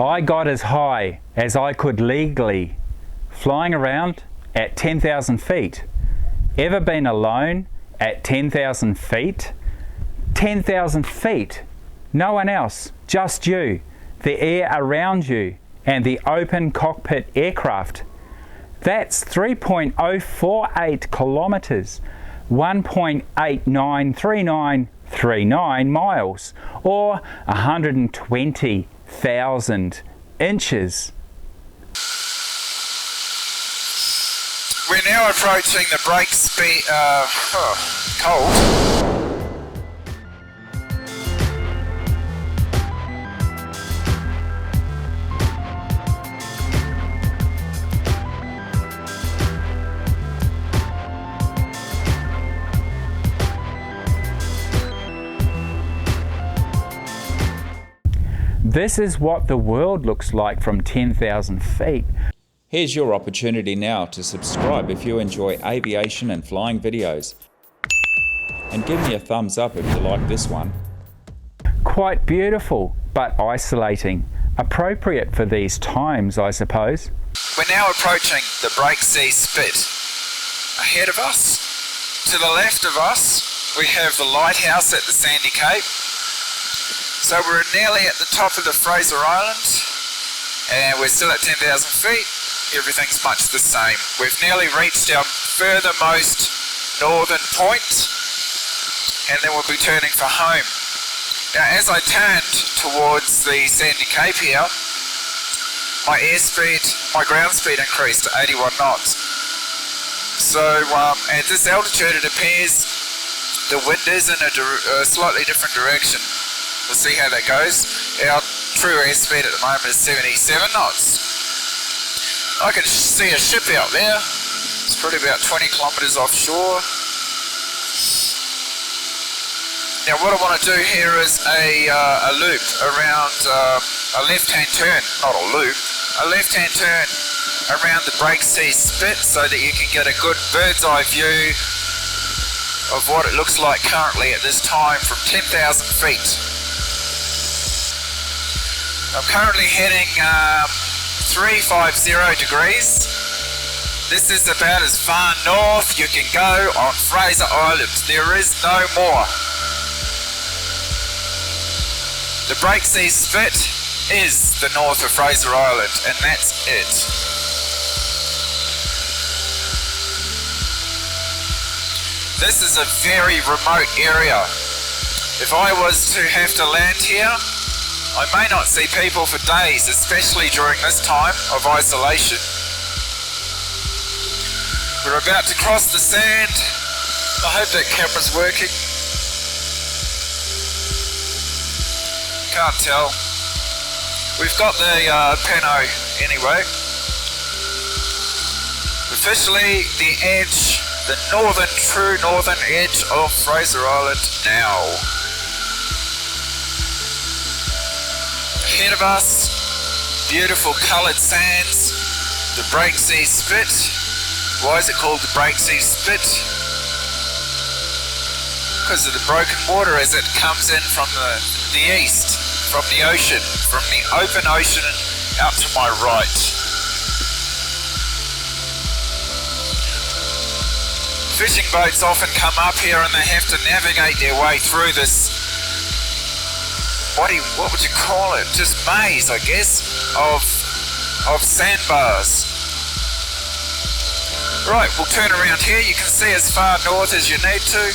I got as high as I could legally, flying around at 10,000 feet. Ever been alone at 10,000 feet? 10,000 feet, no one else, just you, the air around you, and the open cockpit aircraft. That's 3.048 kilometres, 1.893939 miles, or 120,000 inches. We're now approaching the break speed, cold. This is what the world looks like from 10,000 feet. Here's your opportunity now to subscribe if you enjoy aviation and flying videos. And give me a thumbs up if you like this one. Quite beautiful, but isolating. Appropriate for these times, I suppose. We're now approaching the break-sea spit. Ahead of us, to the left of us, we have the lighthouse at the Sandy Cape. So we're nearly at the top of the Fraser Island, and we're still at 10,000 feet. Everything's much the same. We've nearly reached our furthermost northern point, and then we'll be turning for home. Now, as I turned towards the Sandy Cape here, my ground speed increased to 81 knots. So at this altitude, it appears the wind is in a slightly different direction. We'll see how that goes. Our true airspeed at the moment is 77 knots. I can see a ship out there. It's probably about 20 kilometres offshore. Now what I want to do here is a loop around a left-hand turn, not a loop, a left-hand turn around the break-sea spit so that you can get a good bird's eye view of what it looks like currently at this time from 10,000 feet. I'm currently heading 350 degrees. This is about as far north you can go on Fraser Island. There is no more. The break-sea spit is the north of Fraser Island, and that's it. This is a very remote area. If I was to have to land here, I may not see people for days, especially during this time of isolation. We're about to cross the sand. I hope that camera's working. Can't tell. We've got the pano anyway. Officially the edge, the true northern edge of Fraser Island now. Ahead of us, beautiful coloured sands, the break-sea spit. Why is it called the break-sea spit? Because of the broken water as it comes in from the east, from the ocean, from the open ocean out to my right. Fishing boats often come up here and they have to navigate their way through this, what would you call it? Just maze, I guess, of sandbars. Right, we'll turn around here. You can see as far north as you need to.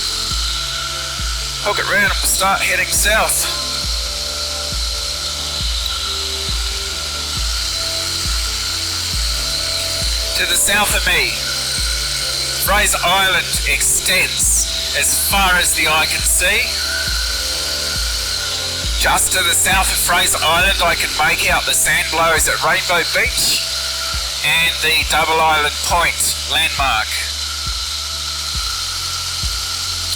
Hook it round and we'll start heading south. To the south of me, Fraser Island extends as far as the eye can see. Just to the south of Fraser Island, I can make out the sand blows at Rainbow Beach and the Double Island Point landmark.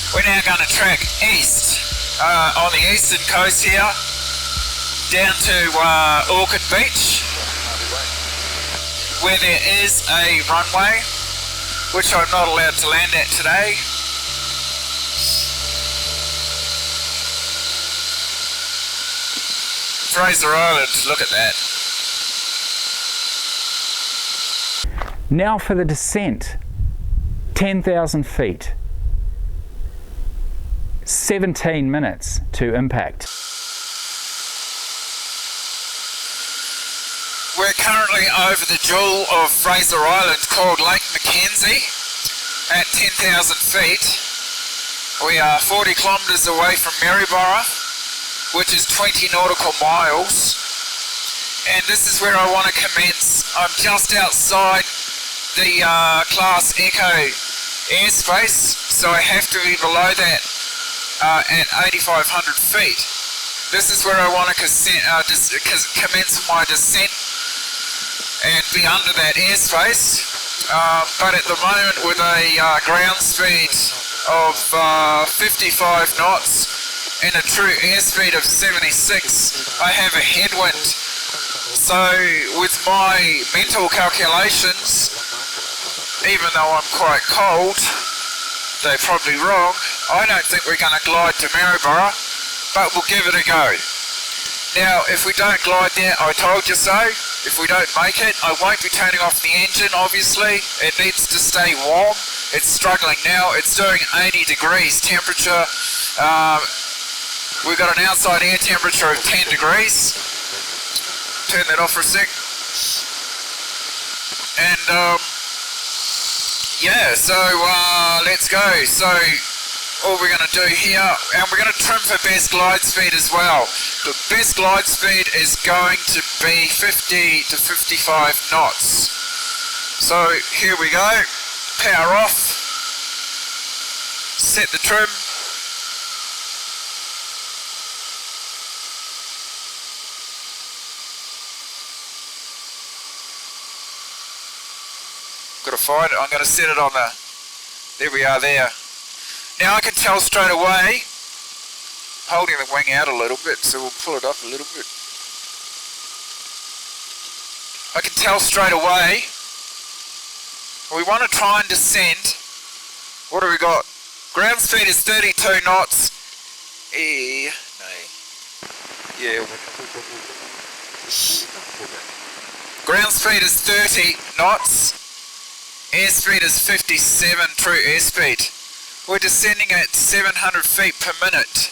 We're now going to track east on the eastern coast here, down to Orchid Beach, where there is a runway, which I'm not allowed to land at today. Fraser Island, look at that. Now for the descent. 10,000 feet. 17 minutes to impact. We're currently over the jewel of Fraser Island called Lake Mackenzie at 10,000 feet. We are 40 kilometres away from Maryborough, which is 20 nautical miles. And this is where I want to commence. I'm just outside the Class Echo airspace, so I have to be below that at 8,500 feet. This is where I want to commence my descent and be under that airspace. But at the moment, with a ground speed of 55 knots and a true airspeed of 76, I have a headwind. So with my mental calculations, even though I'm quite cold, they're probably wrong, I don't think we're going to glide to Maryborough, but we'll give it a go. Now, if we don't glide there, I told you so. If we don't make it, I won't be turning off the engine, obviously. It needs to stay warm. It's struggling now. It's doing 80 degrees temperature. We've got an outside air temperature of 10 degrees. Turn that off for a sec. And, yeah, so let's go. So all we're going to do here, and we're going to trim for best glide speed as well. The best glide speed is going to be 50 to 55 knots. So here we go. Power off. Set the trim. Got to find it. I'm going to set it on the... There we are there. Now I can tell straight away, holding the wing out a little bit, so we'll pull it up a little bit. I can tell straight away, we want to try and descend. What do we got? Ground speed is 32 knots. Yeah. Ground speed is 30 knots. Airspeed is 57 true airspeed. We're descending at 700 feet per minute.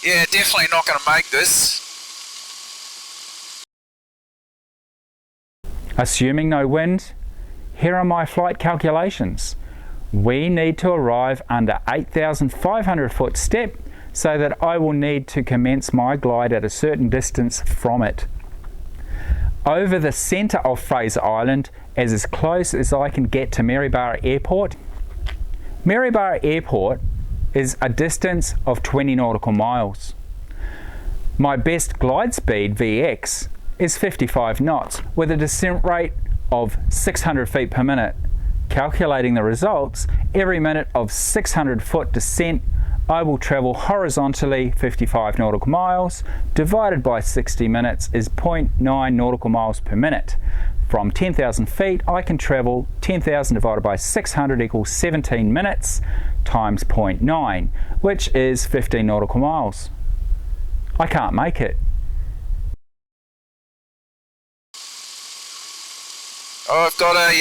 Yeah, definitely not going to make this. Assuming no wind, here are my flight calculations. We need to arrive under 8,500 foot step so that I will need to commence my glide at a certain distance from it. Over the centre of Fraser Island, as close as I can get to Maryborough Airport. Maryborough Airport is a distance of 20 nautical miles. My best glide speed, VX, is 55 knots with a descent rate of 600 feet per minute. Calculating the results, every minute of 600 foot descent, I will travel horizontally 55 nautical miles, divided by 60 minutes is 0.9 nautical miles per minute. From 10,000 feet, I can travel 10,000 divided by 600 equals 17 minutes times 0.9, which is 15 nautical miles. I can't make it. I've got a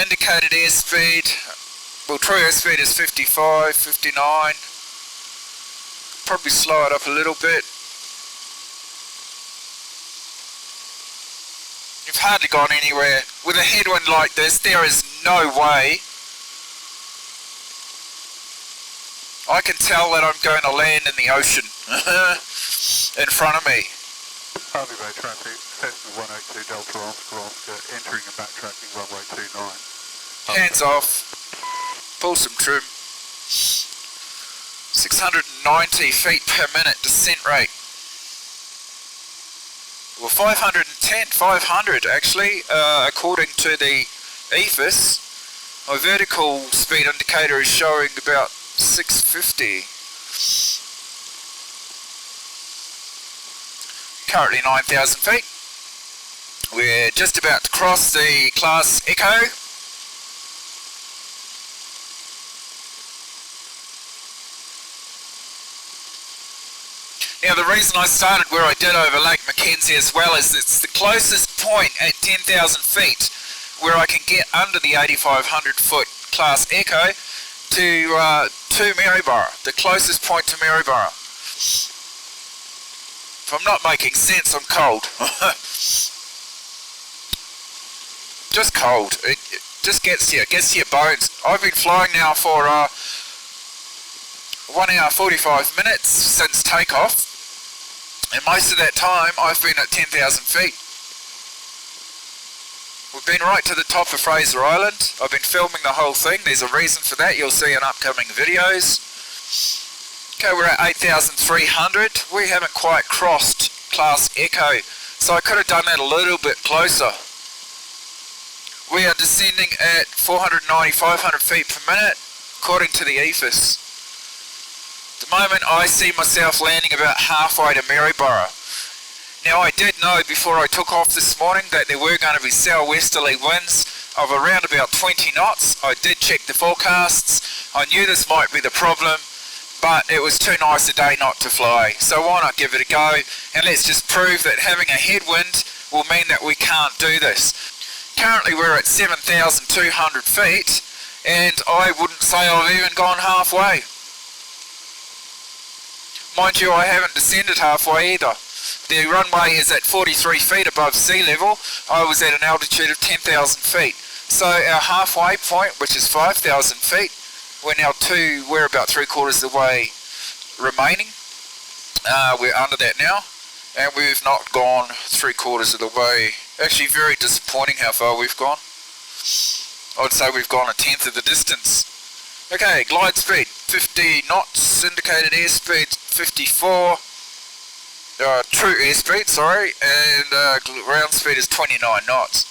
indicated airspeed. Well, true airspeed is 55, 59. Probably slow it up a little bit. You've hardly gone anywhere. With a headwind like this, there is no way I can tell that I'm going to land in the ocean in front of me. Harvey Bay traffic, Cessna 102 Delta Oscar, entering and backtracking runway 29. Hands off. Pull some trim. 690 feet per minute descent rate. Well, 500 actually, according to the EFIS. My vertical speed indicator is showing about 650. Currently 9,000 feet. We're just about to cross the Class Echo. Now the reason I started where I did over Lake Mackenzie as well is it's the closest point at 10,000 feet where I can get under the 8,500 foot class echo to Maryborough, the closest point to Maryborough. If I'm not making sense, I'm cold. Just cold. It just gets to your bones. I've been flying now for 1 hour 45 minutes since takeoff, and most of that time I've been at 10,000 feet. We've been right to the top of Fraser Island. I've been filming the whole thing. There's a reason for that. You'll see in upcoming videos. Okay, we're at 8,300. We haven't quite crossed class echo, so I could have done that a little bit closer. We are descending at 490, 500 feet per minute, according to the EFIS. At the moment, I see myself landing about halfway to Maryborough. Now, I did know before I took off this morning that there were going to be southwesterly winds of around about 20 knots. I did check the forecasts. I knew this might be the problem, but it was too nice a day not to fly. So why not give it a go, and let's just prove that having a headwind will mean that we can't do this. Currently we're at 7,200 feet, and I wouldn't say I've even gone halfway. Mind you, I haven't descended halfway either. The runway is at 43 feet above sea level. I was at an altitude of 10,000 feet. So our halfway point, which is 5,000 feet, we're about 3/4 of the way remaining. We're under that now, and we've not gone 3/4 of the way. Actually, very disappointing how far we've gone. I'd say we've gone 1/10 of the distance. Okay, glide speed 50 knots, indicated airspeed 54, true airspeed, sorry, and ground speed is 29 knots.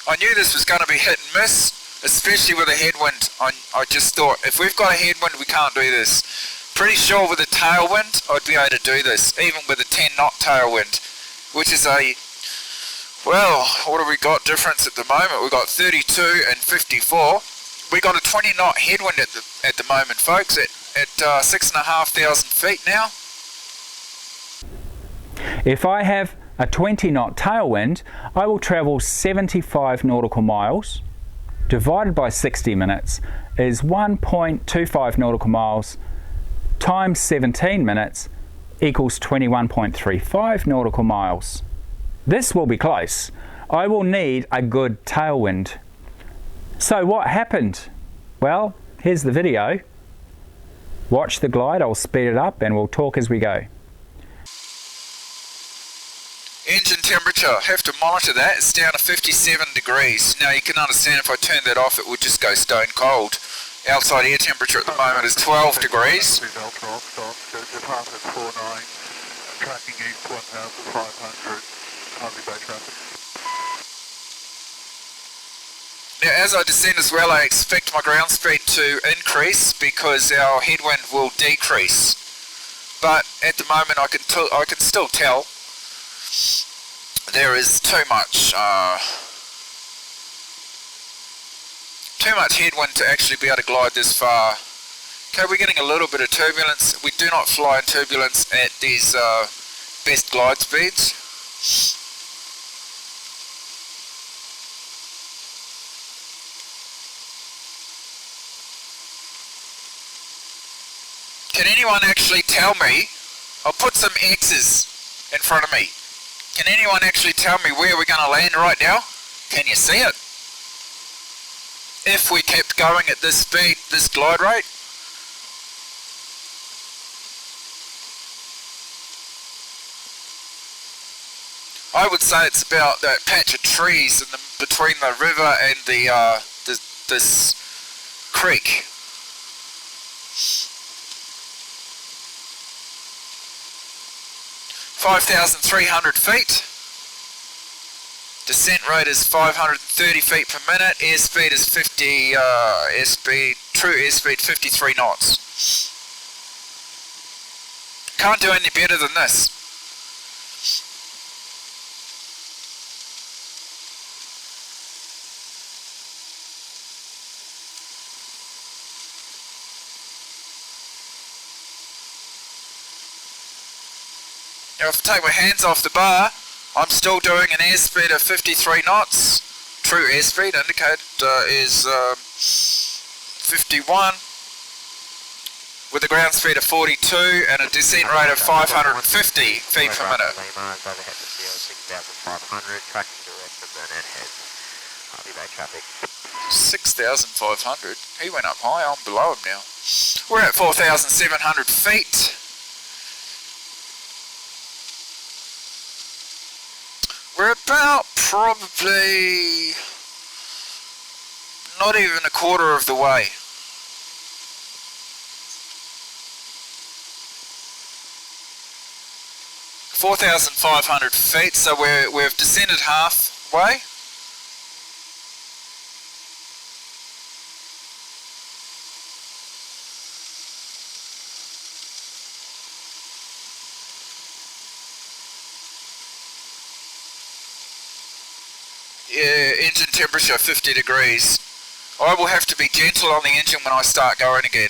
I knew this was going to be hit and miss, especially with a headwind. I just thought, if we've got a headwind, we can't do this. Pretty sure with a tailwind, I'd be able to do this, even with a 10 knot tailwind, which is well, what have we got difference at the moment? We've got 32 and 54. We got a 20 knot headwind at the moment, folks, at 6,500 feet now. If I have a 20 knot tailwind, I will travel 75 nautical miles, divided by 60 minutes is 1.25 nautical miles times 17 minutes equals 21.35 nautical miles. This will be close. I will need a good tailwind. So what happened? Well, here's the video. Watch the glide, I'll speed it up and we'll talk as we go. Engine temperature, have to monitor that. It's down to 57 degrees. Now you can understand if I turn that off it would just go stone cold. Outside air temperature at the moment is 12 degrees. Department 49, tracking east 1,500, Harvey Bay traffic. Now as I descend as well, I expect my ground speed to increase because our headwind will decrease. But at the moment I can still tell there is too much headwind to actually be able to glide this far. Okay, we're getting a little bit of turbulence. We do not fly in turbulence at these best glide speeds. Can anyone actually tell me, I'll put some X's in front of me. Can anyone actually tell me where we're going to land right now? Can you see it? If we kept going at this speed, this glide rate? I would say it's about that patch of trees between the river and this creek. (5,300 feet). Descent rate is 530 feet per minute. Airspeed is true airspeed 53 knots. Can't do any better than this. Now if I take my hands off the bar, I'm still doing an airspeed of 53 knots. True airspeed indicated is 51, with a ground speed of 42 and a descent rate of 550 feet per minute. 6,500? He went up high, I'm below him now. We're at 4,700 feet. We're about probably not even a quarter of the way. $4,500 feet, so we've descended halfway. Yeah, engine temperature 50 degrees. I will have to be gentle on the engine when I start going again.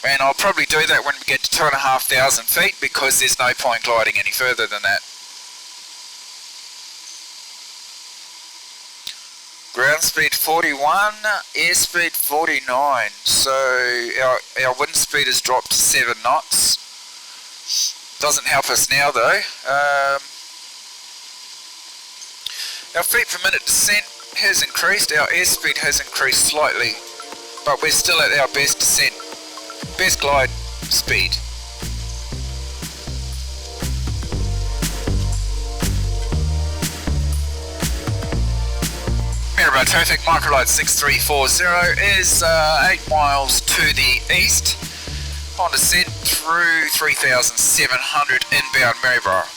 And I'll probably do that when we get to 2,500 feet, because there's no point gliding any further than that. Ground speed 41, airspeed 49. So our wind speed has dropped to 7 knots. Doesn't help us now though. Our feet per minute descent has increased, our airspeed has increased slightly, but we're still at our best descent, best glide speed. Maryborough traffic, microlight 6340 is 8 miles to the east on descent through 3,700 inbound Maryborough.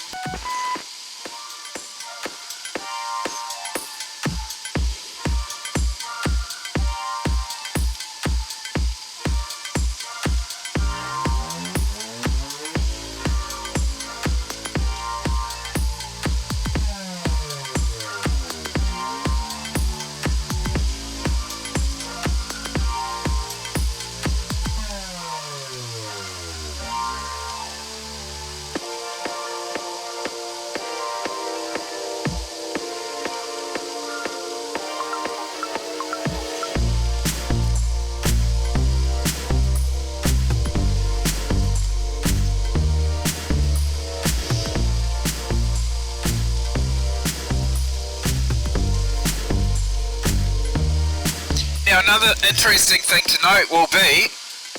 Now another interesting thing to note will be,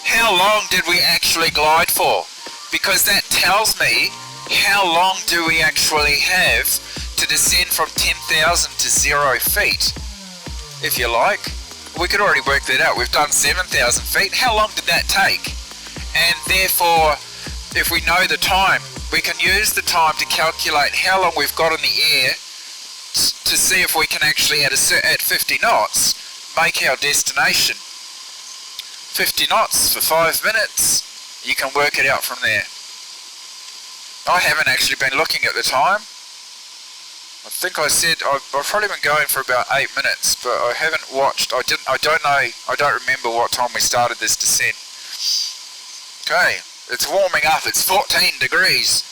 how long did we actually glide for? Because that tells me how long do we actually have to descend from 10,000 to 0 feet, if you like. We could already work that out. We've done 7,000 feet. How long did that take? And therefore, if we know the time, we can use the time to calculate how long we've got in the air to see if we can actually, at 50 knots, make our destination. 50 knots for 5 minutes, you can work it out from there. I haven't actually been looking at the time. I think I said I've probably been going for about 8 minutes, but I haven't watched. I don't remember what time we started this descent. Okay, it's warming up. It's 14 degrees.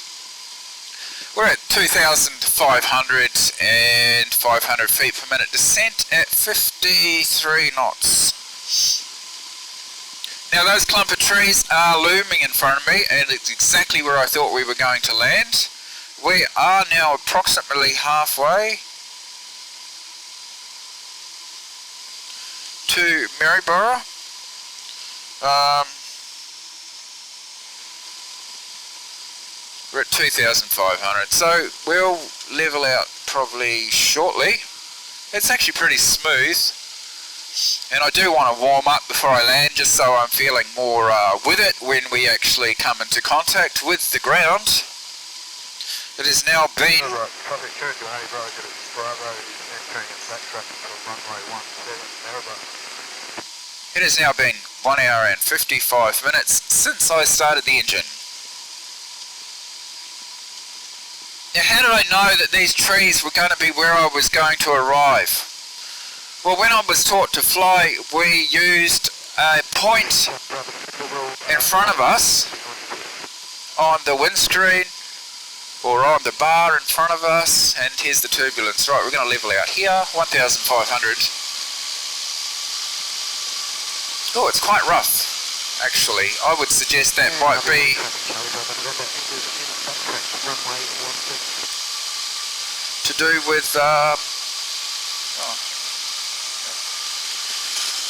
We're at 2,500 and 500 feet per minute descent at 53 knots. Now those clump of trees are looming in front of me, and it's exactly where I thought we were going to land. We are now approximately halfway to Maryborough. We're at 2,500, so we'll level out probably shortly. It's actually pretty smooth, and I do want to warm up before I land, just so I'm feeling more with it when we actually come into contact with the ground. It has now been... Traffic Church to Maryborough, Bravo is entering and backtracking from runway 17 Maryborough. It has now been 1 hour and 55 minutes since I started the engine. Now, how did I know that these trees were going to be where I was going to arrive? Well, when I was taught to fly, we used a point in front of us on the windscreen or on the bar in front of us, and here's the turbulence. Right, we're going to level out here, 1,500. Oh, it's quite rough, actually. I would suggest that might be to do with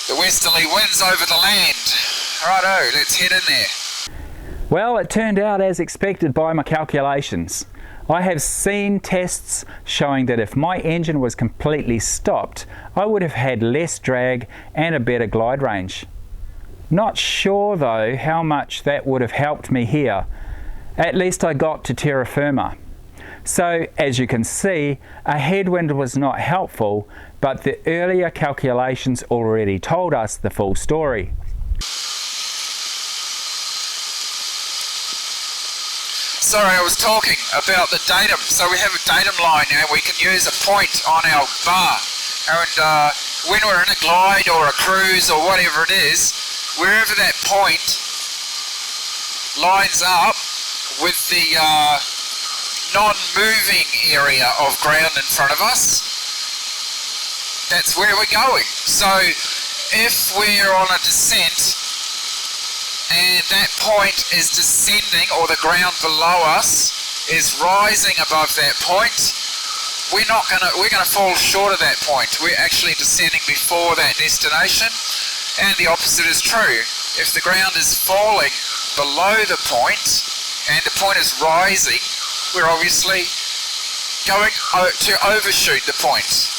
the westerly winds over the land. Righto, let's head in there. Well, it turned out as expected by my calculations. I have seen tests showing that if my engine was completely stopped, I would have had less drag and a better glide range. Not sure though how much that would have helped me here. At least I got to terra firma. So as you can see, a headwind was not helpful, but the earlier calculations already told us the full story. Sorry, I was talking about the datum. So we have a datum line now. We can use a point on our bar. And when we're in a glide or a cruise or whatever it is, wherever that point lines up with the non-moving area of ground in front of us, that's where we're going. So if we're on a descent and that point is descending, or the ground below us is rising above that point, we're gonna fall short of that point. We're actually descending before that destination, and the opposite is true. If the ground is falling below the point and the point is rising, we're obviously going to overshoot the point.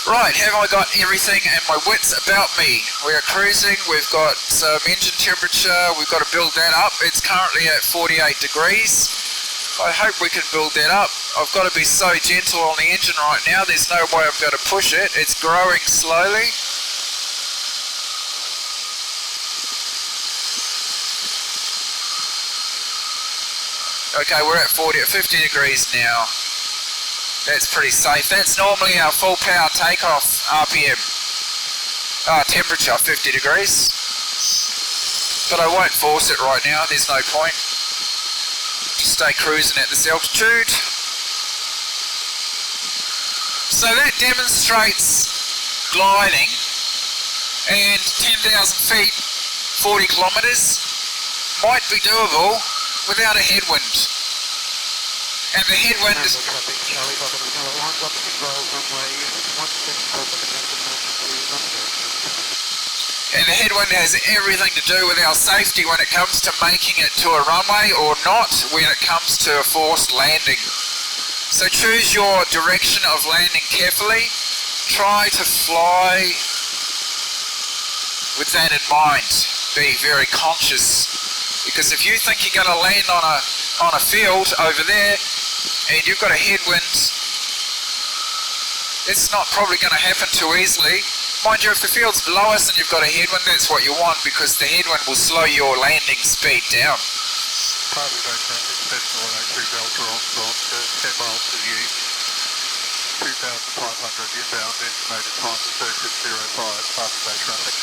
Right, have I got everything and my wits about me? We are cruising, we've got some engine temperature, we've got to build that up. It's currently at 48 degrees. I hope we can build that up. I've got to be so gentle on the engine right now, there's no way I'm going to push it. It's growing slowly. Okay, we're at 50 degrees now. That's pretty safe. That's normally our full power takeoff RPM. Temperature 50 degrees. But I won't force it right now, there's no point. Just stay cruising at this altitude. So that demonstrates gliding, and 10,000 feet, 40 kilometres might be doable without a headwind. And the headwind is... And the headwind has everything to do with our safety when it comes to making it to a runway or not when it comes to a forced landing. So choose your direction of landing carefully. Try to fly with that in mind. Be very conscious, because if you think you're going to land on a field over there and you've got a headwind, it's not probably going to happen too easily. Mind you, if the field's below us and you've got a headwind, that's what you want, because the headwind will slow your landing speed down. Partly no traffic, Sentinel 102 Delta on to 10 miles to the east, 2,500 inbound, estimated time to circuit 05, partly no traffic.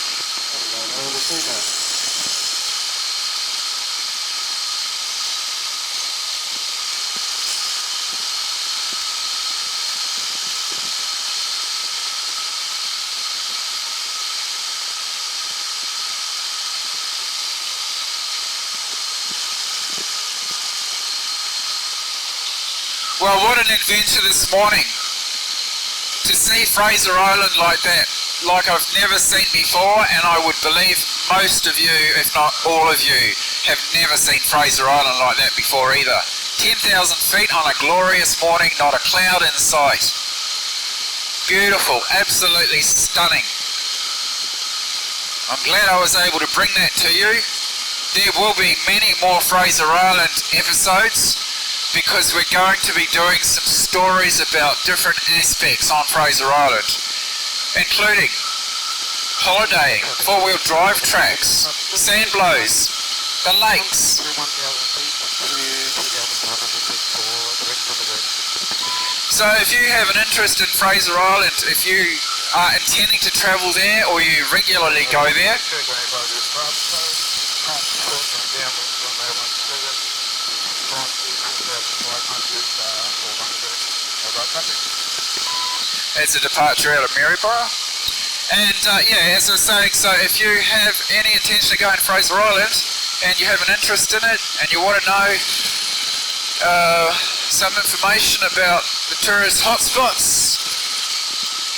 Well, what an adventure this morning. To see Fraser Island like that, like I've never seen before, and I would believe most of you, if not all of you, have never seen Fraser Island like that before either. 10,000 feet on a glorious morning, not a cloud in sight. Beautiful, absolutely stunning. I'm glad I was able to bring that to you. There will be many more Fraser Island episodes, because we're going to be doing some stories about different aspects on Fraser Island, including holidaying, four-wheel drive tracks, sand blows, the lakes. So if you have an interest in Fraser Island, if you are intending to travel there, or you regularly go there? It's a departure out of Maryborough. And yeah, as I was saying, so if you have any intention of going to Fraser Island and you have an interest in it and you want to know some information about the tourist hotspots,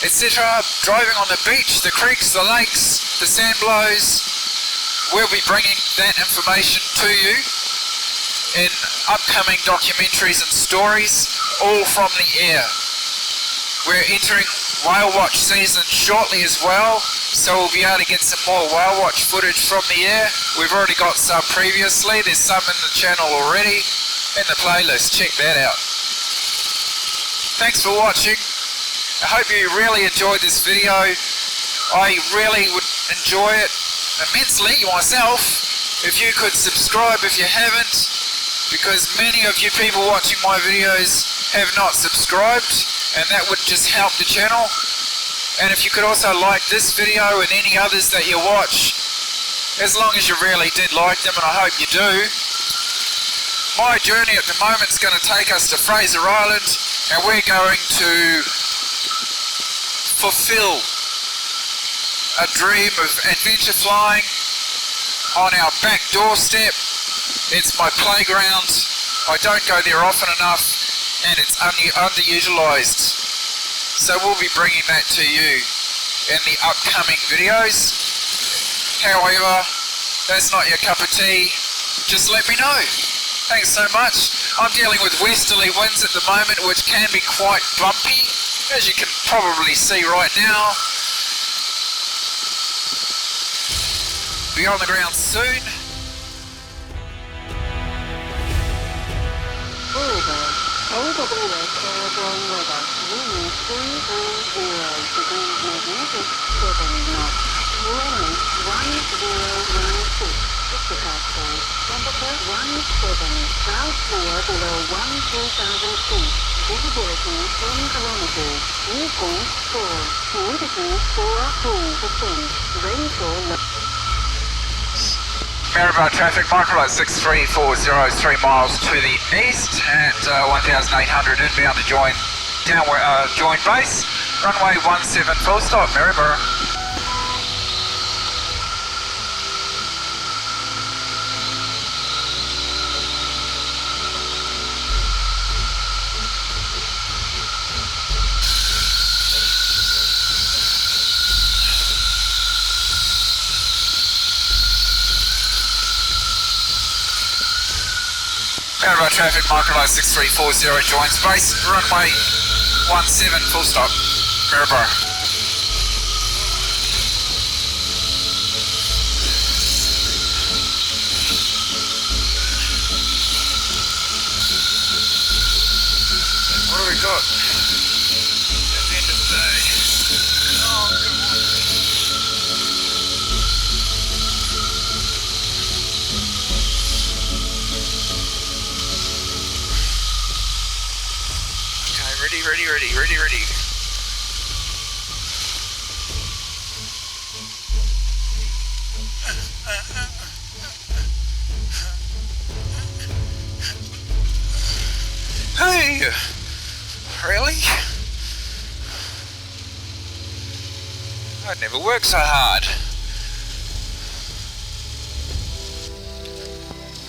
etc., driving on the beach, the creeks, the lakes, the sand blows, we'll be bringing that information to you in upcoming documentaries and stories, all from the air. We're entering whale watch season shortly as well, so we'll be able to get some more whale watch footage from the air. We've already got some previously, there's some in the channel already, in the playlist, check that out. Thanks for watching. I hope you really enjoyed this video. I really would enjoy it immensely myself if you could subscribe if you haven't, because many of you people watching my videos have not subscribed, and that would just help the channel. And if you could also like this video and any others that you watch, as long as you really did like them, and I hope you do. My journey at the moment is going to take us to Fraser Island, and we're going to fulfill a dream of adventure flying on our back doorstep. It's my playground. I don't go there often enough, and it's underutilised. So we'll be bringing that to you in the upcoming videos. However, that's not your cup of tea, just let me know. Thanks so much. I'm dealing with westerly winds at the moment, which can be quite bumpy, as you can probably see right now. Be on the ground soon. Maryborough traffic, microlight 63403 miles to the east at 1800 inbound to join base. Runway 17 full stop, Maryborough. Maryborough traffic, microlight 6340 joins base, runway 17 full stop, Maryborough. What do we got at the end of the day? Oh, come on. Ready. Hey, really? I'd never worked so hard.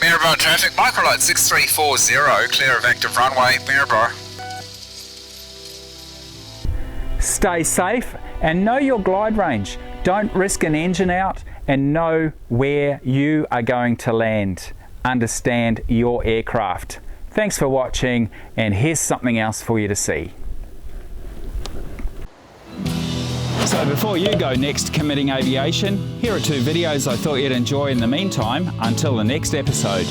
Maryborough traffic, microlight 6340, clear of active runway, Maryborough. Stay safe and know your glide range. Don't risk an engine out, and know where you are going to land. Understand your aircraft. Thanks for watching, and here's something else for you to see. So before you go next committing aviation, here are two videos I thought you'd enjoy in the meantime until the next episode.